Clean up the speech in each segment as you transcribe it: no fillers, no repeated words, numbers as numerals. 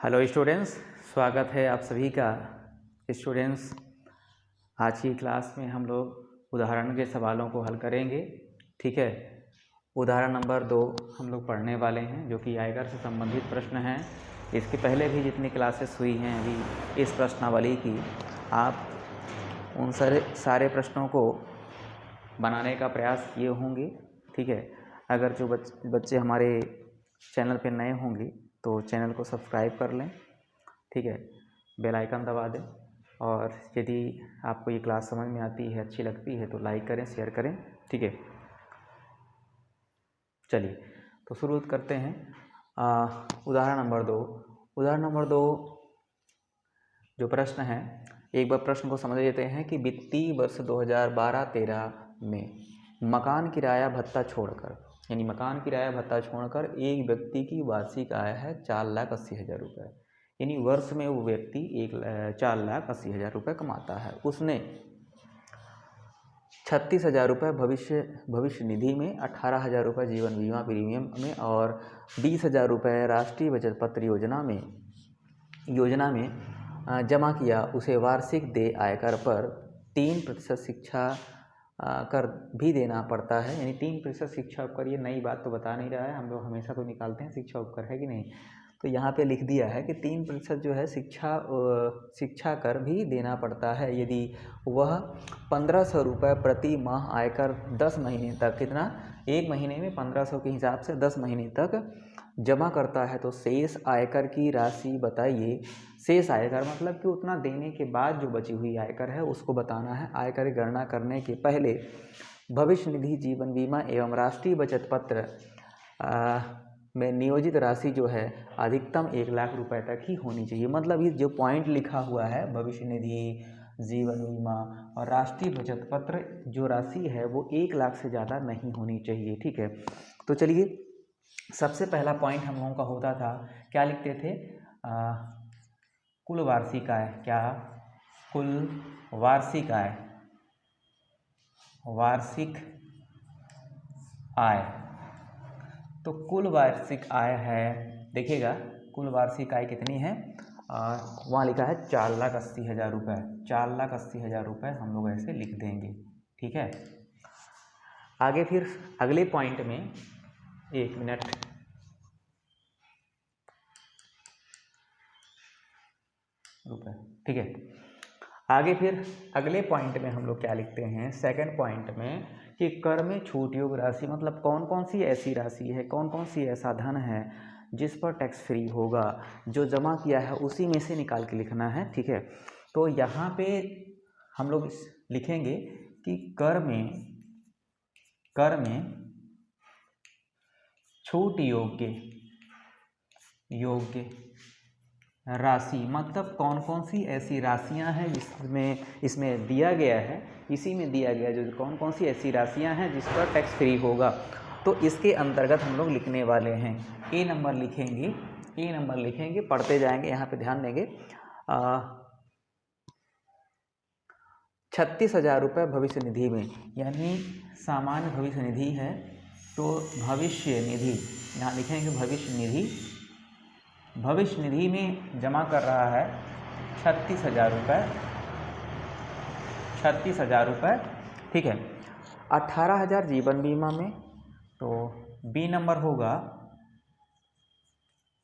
Hello students, स्वागत है आप सभी का। स्टूडेंट्स, आज की क्लास में हम लोग उदाहरण के सवालों को हल करेंगे। ठीक है, उदाहरण नंबर 2 हम लोग पढ़ने वाले हैं, जो कि आयकर से संबंधित प्रश्न हैं। इसके पहले भी जितनी क्लासेस हुई हैं अभी इस प्रश्नावली की, आप उन सारे प्रश्नों को बनाने का प्रयास किए होंगे। ठीक है, अगर जो बच्चे हमारे चैनल पे नए होंगे तो चैनल को सब्सक्राइब कर लें। ठीक है, बेल आइकन दबा दें, और यदि आपको ये क्लास समझ में आती है, अच्छी लगती है तो लाइक करें, शेयर करें। ठीक है, चलिए तो शुरू करते हैं। उदाहरण नंबर 2। उदाहरण नंबर 2 जो प्रश्न है, एक बार प्रश्न को समझ लेते हैं कि वित्तीय वर्ष 2012-13 में मकान किराया भत्ता छोड़कर, यानी मकान किराया भत्ता छोड़कर एक व्यक्ति की वार्षिक आय है 4,80,000 रुपये। यानी वर्ष में वो व्यक्ति 4,80,000 रुपये कमाता है। उसने 36,000 रुपये भविष्य निधि में, 18,000 रुपये जीवन बीमा प्रीमियम में और 20,000 रुपये राष्ट्रीय बचत पत्र योजना में जमा किया। उसे वार्षिक देय आयकर पर 3% शिक्षा कर भी देना पड़ता है। यानी 3% शिक्षा उपकर, ये नई बात तो बता नहीं रहा है, हम लोग हमेशा तो निकालते हैं शिक्षा उपकर है कि नहीं। तो यहाँ पे लिख दिया है कि 3% जो है शिक्षा कर भी देना पड़ता है यदि वह 1,500 रुपये प्रति माह आयकर 10 महीने तक, कितना, एक महीने में 1,500 के हिसाब से 10 महीने तक जमा करता है। तो शेष आयकर की राशि बताइए। शेष आयकर मतलब कि उतना देने के बाद जो बची हुई आयकर है उसको बताना है। आयकर की गणना करने के पहले भविष्य निधि, जीवन बीमा एवं राष्ट्रीय बचत पत्र में नियोजित राशि जो है अधिकतम 1,00,000 रुपये तक ही होनी चाहिए। मतलब ये जो पॉइंट लिखा हुआ है, भविष्य निधि, जीवन बीमा और राष्ट्रीय बचत पत्र, जो राशि है वो 1,00,000 से ज़्यादा नहीं होनी चाहिए। ठीक है, तो चलिए सबसे पहला पॉइंट हम लोगों का होता था, क्या लिखते थे, कुल वार्षिक आय। क्या? कुल वार्षिक आय, वार्षिक आय। तो कुल वार्षिक आय है, देखिएगा कुल वार्षिक आय कितनी है, वहाँ लिखा है 4,80,000 रुपये। 4,80,000 रुपये हम लोग ऐसे लिख देंगे। ठीक है, आगे फिर अगले पॉइंट में, एक मिनट, रुपये। ठीक है, आगे फिर अगले पॉइंट में हम लोग क्या लिखते हैं, सेकंड पॉइंट में, कि कर में छूट योग्य राशि, मतलब कौन कौन सी ऐसी राशि है, कौन कौन सी ऐसा धन है जिस पर टैक्स फ्री होगा, जो जमा किया है उसी में से निकाल के लिखना है। ठीक है, तो यहाँ पे हम लोग लिखेंगे कि कर में छूट योग्य राशि, मतलब कौन कौन सी ऐसी राशियां हैं जिसमें, इसमें दिया गया है, इसी में दिया गया जो कौन कौन सी ऐसी राशियां हैं जिस पर टैक्स फ्री होगा। तो इसके अंतर्गत हम लोग लिखने वाले हैं, ए नंबर लिखेंगे, पढ़ते जाएंगे, यहाँ पे ध्यान देंगे। 36,000 रुपये भविष्य निधि में, यानी सामान्य भविष्य निधि है, तो भविष्य निधि यहाँ लिखेंगे, भविष्य निधि में जमा कर रहा है 36,000 रुपये। 36,000 रुपये। ठीक है, 18,000 जीवन बीमा में, तो बी नंबर होगा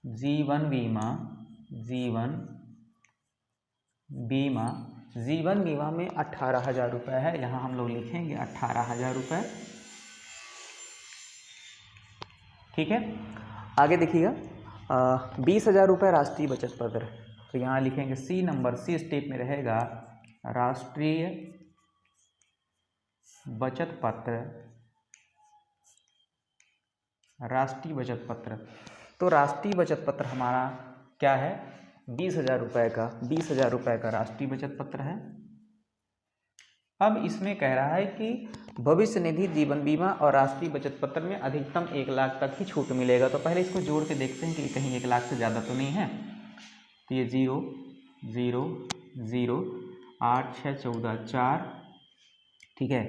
जीवन बीमा में 18,000 रुपये है, यहाँ हम लोग लिखेंगे 18,000 रुपये। ठीक है, आगे देखिएगा, 20,000 रुपये राष्ट्रीय बचत पत्र, तो यहाँ लिखेंगे सी नंबर, सी स्टेप में रहेगा राष्ट्रीय बचत पत्र। तो राष्ट्रीय बचत पत्र हमारा क्या है, 20,000 रुपये का, 20,000 रुपये का राष्ट्रीय बचत पत्र है। अब इसमें कह रहा है कि भविष्य निधि, जीवन बीमा और राष्ट्रीय बचत पत्र में अधिकतम 1,00,000 तक ही छूट मिलेगा। तो पहले इसको जोड़ के देखते हैं कि कहीं 1,00,000 से ज़्यादा तो नहीं है। तो ये 0 0 0 8 6 14 4, ठीक है,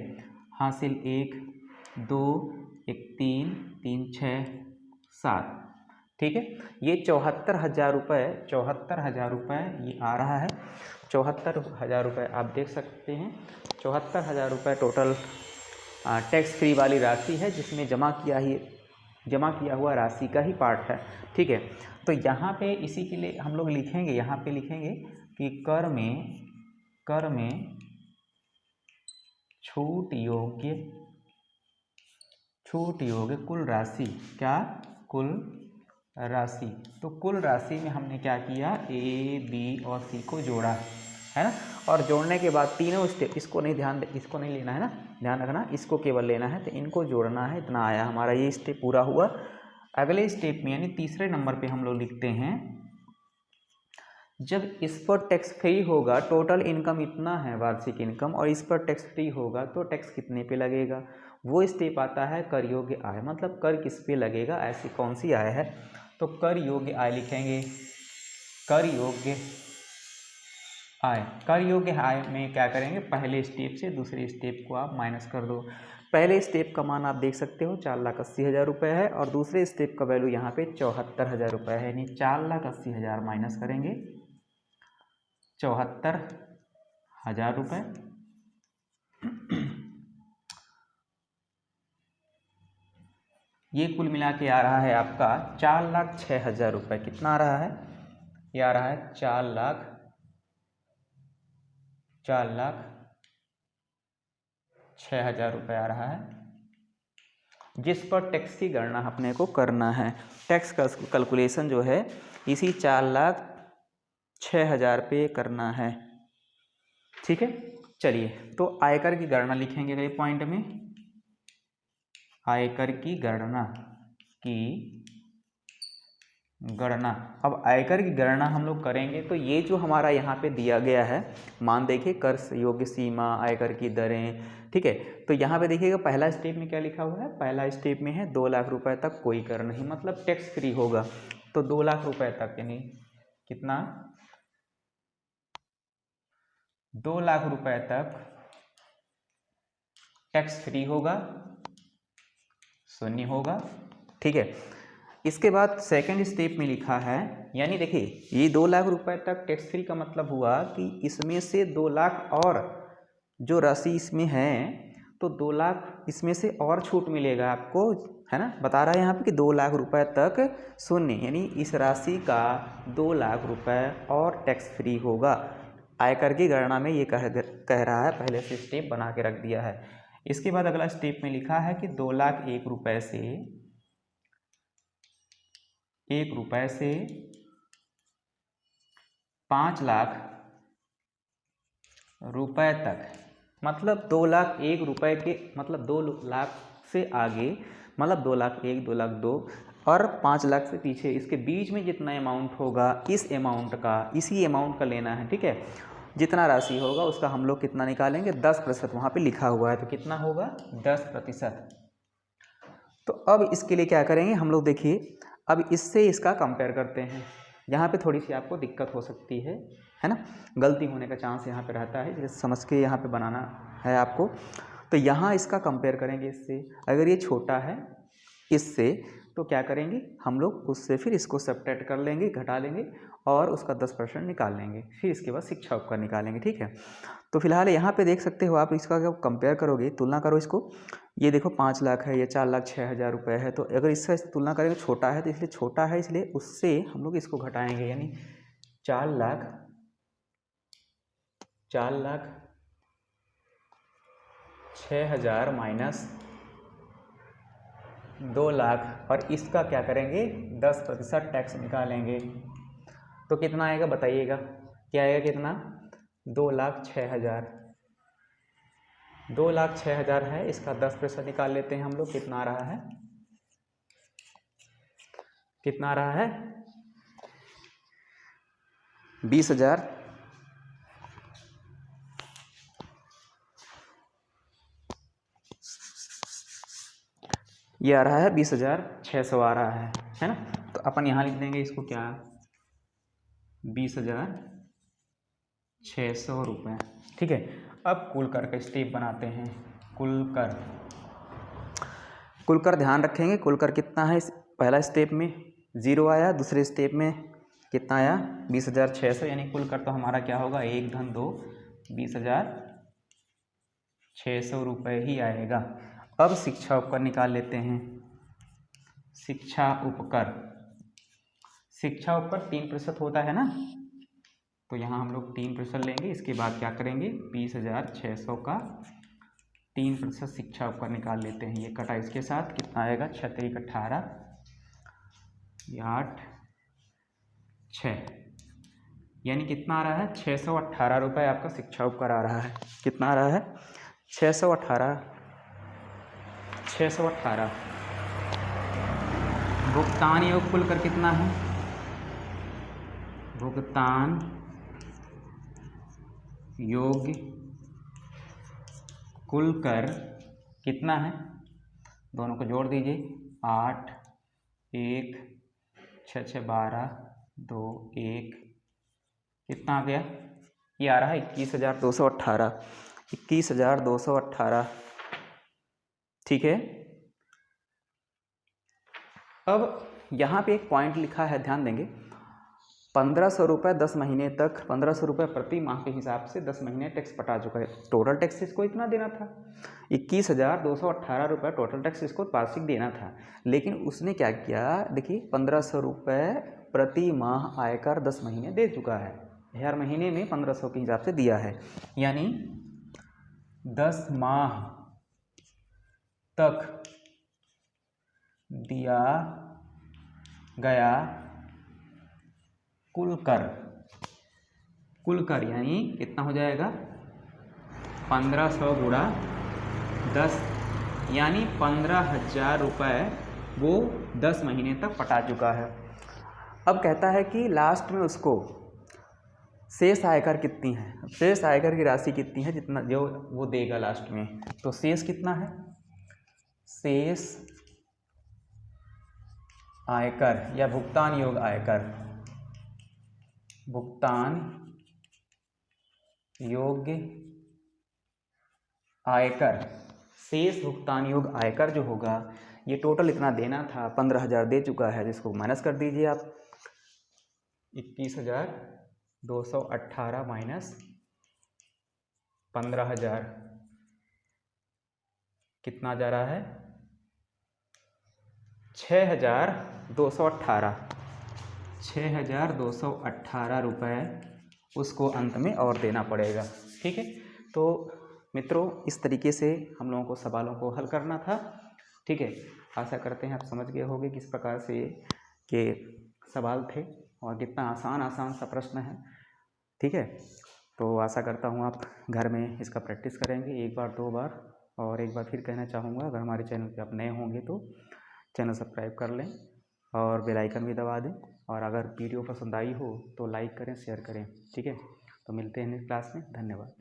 हासिल 1 2 1 3 3 6 7। ठीक है। ये 74,000 रुपये, 74,000 रुपये ये आ रहा है। 74,000 रुपये आप देख सकते हैं। 74,000 रुपये टोटल टैक्स फ्री वाली राशि है, जिसमें जमा किया हुआ राशि का ही पार्ट है। ठीक है, तो यहाँ पे इसी के लिए हम लोग लिखेंगे, यहाँ पे लिखेंगे कि कर में छूट योग्य कुल राशि, क्या कुल राशि। तो कुल राशि में हमने क्या किया, ए बी और सी को जोड़ा है ना। और जोड़ने के बाद तीनों स्टेप, इसको नहीं लेना है ना, ध्यान रखना, इसको केवल लेना है। तो इनको जोड़ना है, इतना आया हमारा, ये स्टेप पूरा हुआ। अगले स्टेप में यानी तीसरे नंबर पे हम लोग लिखते हैं, जब इस पर टैक्स फ्री होगा, टोटल इनकम इतना है वार्षिक इनकम, और इस पर टैक्स फ्री होगा तो टैक्स कितने पे लगेगा। वो स्टेप आता है कर योग्य आय, मतलब कर किस पे लगेगा, ऐसी कौन सी आय है। तो कर योग्य आय लिखेंगे। कर योग्य आय में क्या करेंगे, पहले स्टेप से दूसरे स्टेप को आप माइनस कर दो। पहले स्टेप का मान आप देख सकते हो 4,80,000 रुपये है, और दूसरे स्टेप का वैल्यू यहाँ पे 74,000 रुपये है, यानी 4,80,000 माइनस करेंगे 74,000 रुपये। ये कुल मिला के आ रहा है आपका 4,06,000 रुपये। कितना आ रहा है, ये आ रहा है 4,06,000 रुपये आ रहा है, जिस पर टैक्स की गणना अपने को करना है। टैक्स का कैलकुलेशन जो है इसी 4,06,000 पे करना है। ठीक है, चलिए तो आयकर की गणना लिखेंगे अगले पॉइंट में। आयकर की गणना अब आयकर की गणना हम लोग करेंगे, तो ये जो हमारा यहाँ पे दिया गया है, मान देखिए, कर योग्य सीमा, आयकर की दरें। ठीक है, तो यहाँ पे देखिएगा पहला स्टेप में क्या लिखा हुआ है, पहला स्टेप में है 2 लाख रुपए तक कोई कर नहीं, मतलब टैक्स फ्री होगा। तो 2 लाख रुपए तक यानी कितना, 2 लाख रुपए तक टैक्स फ्री होगा, शून्य होगा। ठीक है, इसके बाद सेकंड स्टेप में लिखा है, यानी देखिए ये 2 लाख रुपए तक टैक्स फ्री का मतलब हुआ कि इसमें से 2 लाख और जो राशि इसमें है, तो 2 लाख इसमें से और छूट मिलेगा आपको, है ना। बता रहा है यहाँ पे कि 2 लाख रुपए तक शून्य, यानी इस राशि का 2 लाख रुपए और टैक्स फ्री होगा। आयकर की गणना में ये कह रहा है, पहले से स्टेप बना के रख दिया है। इसके बाद अगला स्टेप में लिखा है कि 2 लाख 1 रुपए से 5 लाख रुपए तक, मतलब 2 लाख 1 रुपए के, मतलब 2 लाख से आगे, मतलब 2 लाख 1, 2 लाख 2 और 5 लाख से पीछे, इसके बीच में जितना अमाउंट होगा, इसी अमाउंट का लेना है। ठीक है, जितना राशि होगा उसका हम लोग कितना निकालेंगे, 10%। वहाँ पे लिखा हुआ है, तो कितना होगा, 10%। तो अब इसके लिए क्या करेंगे हम लोग, देखिए अब इससे इसका कंपेयर करते हैं। यहाँ पे थोड़ी सी आपको दिक्कत हो सकती है ना, गलती होने का चांस यहाँ पे रहता है, जैसे समझ के यहाँ पे बनाना है आपको। तो यहाँ इसका कंपेयर करेंगे इससे, अगर ये छोटा है इससे, तो क्या करेंगे हम लोग, उससे फिर इसको सब्ट्रैक्ट कर लेंगे, घटा लेंगे, और उसका 10% निकाल लेंगे, फिर इसके बाद शिक्षा उपकर निकालेंगे। ठीक है, तो फिलहाल यहाँ पे देख सकते हो आप, इसका जब कंपेयर करोगे, तुलना करो इसको, ये देखो 5 लाख है, ये 4,06,000 रुपये है, तो अगर इससे तुलना करेंगे, छोटा है तो इसलिए छोटा है, इसलिए उससे हम लोग इसको घटाएंगे, यानी 4,06,000 माइनस 2 लाख, और इसका क्या करेंगे, 10% टैक्स निकालेंगे। तो कितना आएगा बताइएगा, क्या आएगा, कितना, 2,06,000। 2,06,000 है, इसका 10% निकाल लेते हैं हम लोग, कितना आ रहा है, 20,000। ये आ रहा है 20,600 आ रहा है ना। तो अपन यहाँ लिख देंगे इसको, क्या, 20,600 रुपये। ठीक है, अब कुल कर का स्टेप बनाते हैं। कुल कर ध्यान रखेंगे, कुल कर कितना है इस पहला स्टेप में, 0 आया, दूसरे स्टेप में कितना आया 20,600, यानी कुल कर तो हमारा क्या होगा 1 धन 2 20,600 रुपये ही आएगा। अब शिक्षा उपकर निकाल लेते हैं। शिक्षा उपकर 3% होता है ना, तो यहाँ हम लोग 3% लेंगे। इसके बाद क्या करेंगे 20,600 का 3% शिक्षा उपकर निकाल लेते हैं। ये कटा इसके साथ कितना आएगा 6 3 18 8 6, यानी कितना आ रहा है 618 रुपये आपका शिक्षा उपकर आ रहा है। कितना आ रहा है 618। भुगतान योग कुल कर कितना है, भुगतान योग्य कुल कर कितना है, दोनों को जोड़ दीजिए 8 1 6 6 12 2 1, कितना आ गया, ये आ रहा है 21,218। 21,218, ठीक है। अब यहाँ पे एक पॉइंट लिखा है, ध्यान देंगे 1,500 रुपये 10 महीने तक, 1,500 रुपये प्रति माह के हिसाब से 10 महीने टैक्स पटा चुका है। टोटल टैक्स इसको इतना देना था 21,218 रुपये टोटल टैक्स इसको वार्षिक देना था। लेकिन उसने क्या किया, देखिए 1,500 रुपये प्रति माह आयकर 10 महीने दे चुका है। हर महीने में 1,500 के हिसाब से दिया है, यानी 10 माह तक दिया गया कुल कर यानी कितना हो जाएगा 1,500 गुणा 10, यानी 15,000 रुपये वो 10 महीने तक पटा चुका है। अब कहता है कि लास्ट में उसको शेष आयकर कितनी है, शेष आयकर की राशि कितनी है, जितना जो वो देगा लास्ट में। तो शेष कितना है, शेष आयकर या भुगतान योग आयकर, भुगतान योग्य आयकर, शेष भुगतान योग आयकर जो होगा, ये टोटल इतना देना था 15,000 दे चुका है, जिसको माइनस कर दीजिए आप 21,218 माइनस 15,000 कितना जा रहा है 6,218 रुपये उसको अंत में और देना पड़ेगा। ठीक है, तो मित्रों इस तरीके से हम लोगों को सवालों को हल करना था। ठीक है, आशा करते हैं आप समझ गए होंगे किस प्रकार से के सवाल थे और कितना आसान सा प्रश्न है। ठीक है, तो आशा करता हूँ आप घर में इसका प्रैक्टिस करेंगे 1 बार 2 बार। और एक बार फिर कहना चाहूँगा, अगर हमारे चैनल पे आप नए होंगे तो चैनल सब्सक्राइब कर लें और बेल आइकन भी दबा दें। और अगर वीडियो पसंद आई हो तो लाइक करें, शेयर करें। ठीक है, तो मिलते हैं नेक्स्ट क्लास में। धन्यवाद।